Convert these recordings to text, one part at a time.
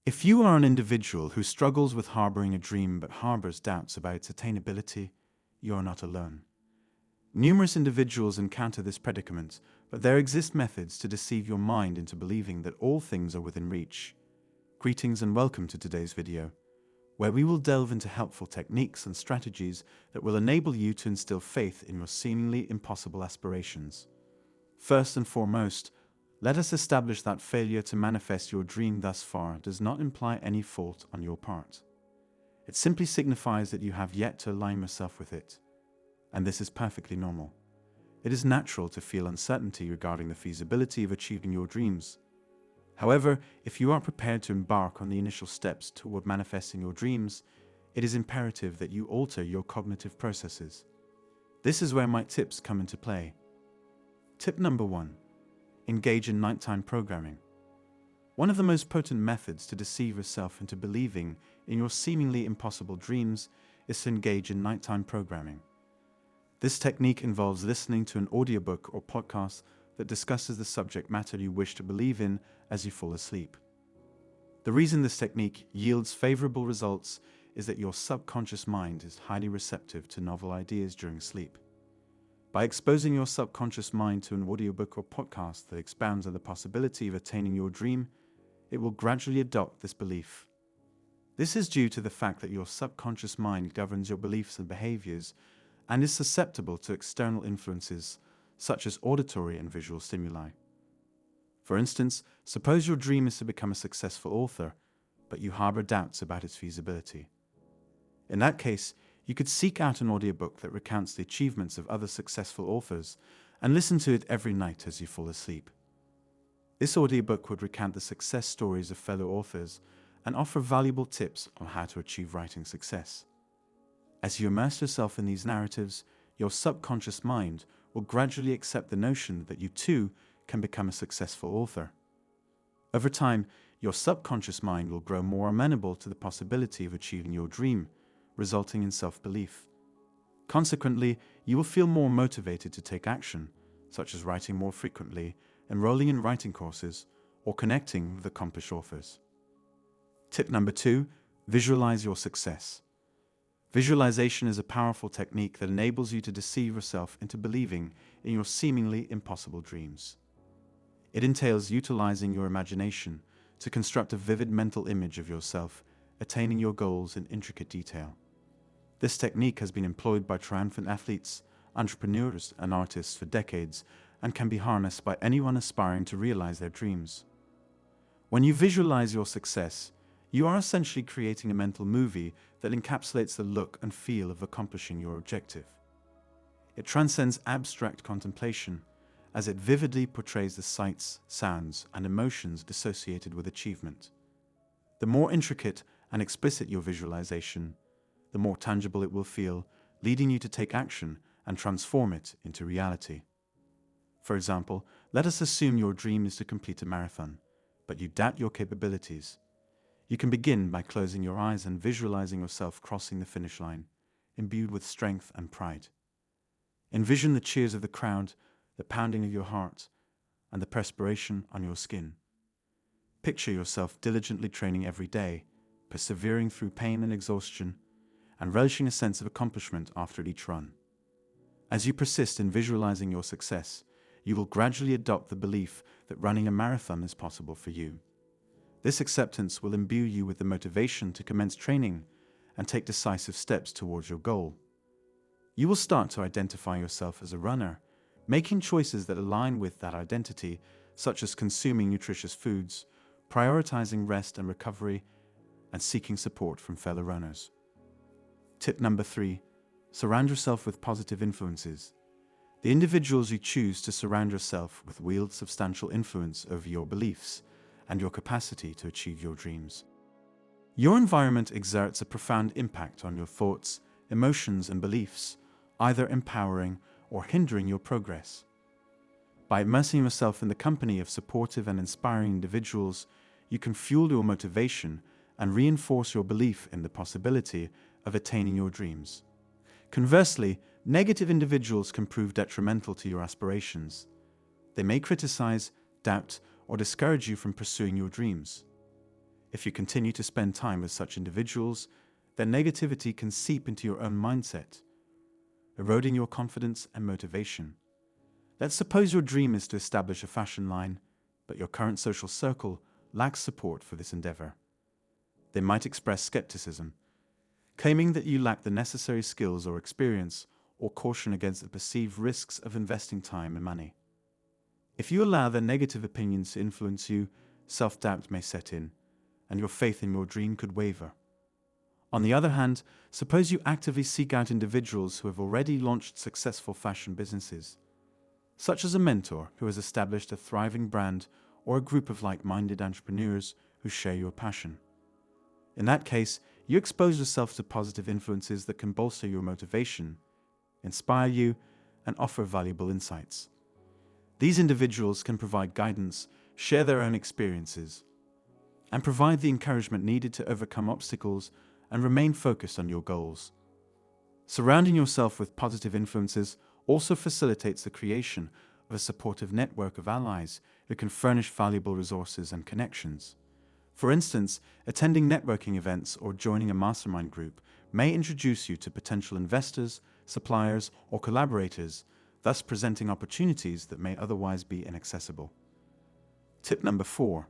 If you are an individual who struggles with harboring a dream but harbors doubts about its attainability, you are not alone. Numerous individuals encounter this predicament, but there exist methods to deceive your mind into believing that all things are within reach. Greetings and welcome to today's video, where we will delve into helpful techniques and strategies that will enable you to instill faith in your seemingly impossible aspirations. First and foremost, let us establish that failure to manifest your dream thus far does not imply any fault on your part. It simply signifies that you have yet to align yourself with it. And this is perfectly normal. It is natural to feel uncertainty regarding the feasibility of achieving your dreams. However, if you are prepared to embark on the initial steps toward manifesting your dreams, it is imperative that you alter your cognitive processes. This is where my tips come into play. Tip number 1. Engage in nighttime programming. One of the most potent methods to deceive yourself into believing in your seemingly impossible dreams is to engage in nighttime programming. This technique involves listening to an audiobook or podcast that discusses the subject matter you wish to believe in as you fall asleep. The reason this technique yields favorable results is that your subconscious mind is highly receptive to novel ideas during sleep. By exposing your subconscious mind to an audiobook or podcast that expounds on the possibility of attaining your dream, it will gradually adopt this belief. This is due to the fact that your subconscious mind governs your beliefs and behaviors and is susceptible to external influences such as auditory and visual stimuli. For instance, suppose your dream is to become a successful author, but you harbor doubts about its feasibility. In that case, you could seek out an audiobook that recounts the achievements of other successful authors and listen to it every night as you fall asleep. This audiobook would recount the success stories of fellow authors and offer valuable tips on how to achieve writing success. As you immerse yourself in these narratives, your subconscious mind will gradually accept the notion that you too can become a successful author. Over time, your subconscious mind will grow more amenable to the possibility of achieving your dream, resulting in self-belief. Consequently, you will feel more motivated to take action, such as writing more frequently, enrolling in writing courses, or connecting with accomplished authors. Tip number 2, visualize your success. Visualization is a powerful technique that enables you to deceive yourself into believing in your seemingly impossible dreams. It entails utilizing your imagination to construct a vivid mental image of yourself attaining your goals in intricate detail. This technique has been employed by triumphant athletes, entrepreneurs, and artists for decades and can be harnessed by anyone aspiring to realize their dreams. When you visualize your success, you are essentially creating a mental movie that encapsulates the look and feel of accomplishing your objective. It transcends abstract contemplation, as it vividly portrays the sights, sounds, and emotions associated with achievement. The more intricate and explicit your visualization, the more tangible it will feel, leading you to take action and transform it into reality. For example, let us assume your dream is to complete a marathon, but you doubt your capabilities. You can begin by closing your eyes and visualizing yourself crossing the finish line, imbued with strength and pride. Envision the cheers of the crowd, the pounding of your heart, and the perspiration on your skin. Picture yourself diligently training every day, persevering through pain and exhaustion, and relishing a sense of accomplishment after each run. As you persist in visualizing your success, you will gradually adopt the belief that running a marathon is possible for you. This acceptance will imbue you with the motivation to commence training and take decisive steps towards your goal. You will start to identify yourself as a runner, making choices that align with that identity, such as consuming nutritious foods, prioritizing rest and recovery, and seeking support from fellow runners. Tip number 3, surround yourself with positive influences. The individuals you choose to surround yourself with wield substantial influence over your beliefs and your capacity to achieve your dreams. Your environment exerts a profound impact on your thoughts, emotions, and beliefs, either empowering or hindering your progress. By immersing yourself in the company of supportive and inspiring individuals, you can fuel your motivation and reinforce your belief in the possibility of attaining your dreams. Conversely, negative individuals can prove detrimental to your aspirations. They may criticize, doubt, or discourage you from pursuing your dreams. If you continue to spend time with such individuals, their negativity can seep into your own mindset, eroding your confidence and motivation. Let's suppose your dream is to establish a fashion line, but your current social circle lacks support for this endeavor. They might express skepticism, claiming that you lack the necessary skills or experience, or caution against the perceived risks of investing time and money. If you allow their negative opinions to influence you, self-doubt may set in, and your faith in your dream could waver. On the other hand, suppose you actively seek out individuals who have already launched successful fashion businesses, such as a mentor who has established a thriving brand or a group of like-minded entrepreneurs who share your passion. In that case, you expose yourself to positive influences that can bolster your motivation, inspire you, and offer valuable insights. These individuals can provide guidance, share their own experiences, and provide the encouragement needed to overcome obstacles and remain focused on your goals. Surrounding yourself with positive influences also facilitates the creation of a supportive network of allies who can furnish valuable resources and connections. For instance, attending networking events or joining a mastermind group may introduce you to potential investors, suppliers, or collaborators, thus presenting opportunities that may otherwise be inaccessible. Tip number 4.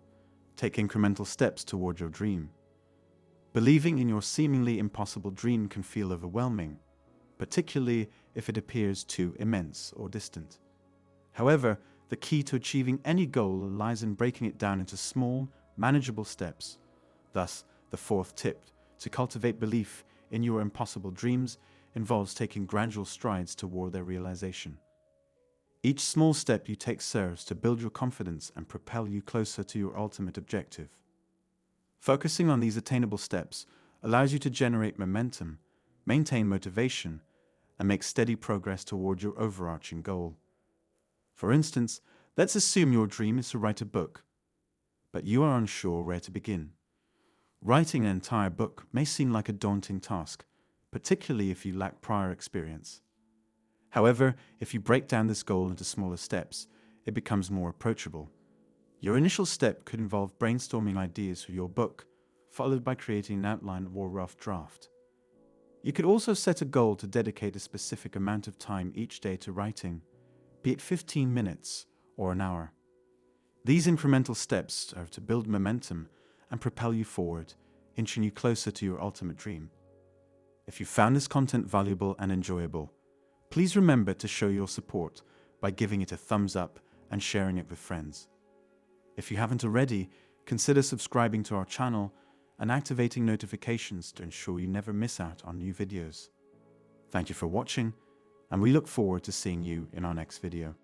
Take incremental steps toward your dream. Believing in your seemingly impossible dream can feel overwhelming, particularly if it appears too immense or distant. However, the key to achieving any goal lies in breaking it down into small, manageable steps. Thus, the 4th tip to cultivate belief in your impossible dreams involves taking gradual strides toward their realization. Each small step you take serves to build your confidence and propel you closer to your ultimate objective. Focusing on these attainable steps allows you to generate momentum, maintain motivation, and make steady progress toward your overarching goal. For instance, let's assume your dream is to write a book, but you are unsure where to begin. Writing an entire book may seem like a daunting task, particularly if you lack prior experience. However, if you break down this goal into smaller steps, it becomes more approachable. Your initial step could involve brainstorming ideas for your book, followed by creating an outline or rough draft. You could also set a goal to dedicate a specific amount of time each day to writing, be it 15 minutes or an hour. These incremental steps serve to build momentum and propel you forward, inching you closer to your ultimate dream. If you found this content valuable and enjoyable, please remember to show your support by giving it a thumbs up and sharing it with friends. If you haven't already, consider subscribing to our channel and activating notifications to ensure you never miss out on new videos. Thank you for watching, and we look forward to seeing you in our next video.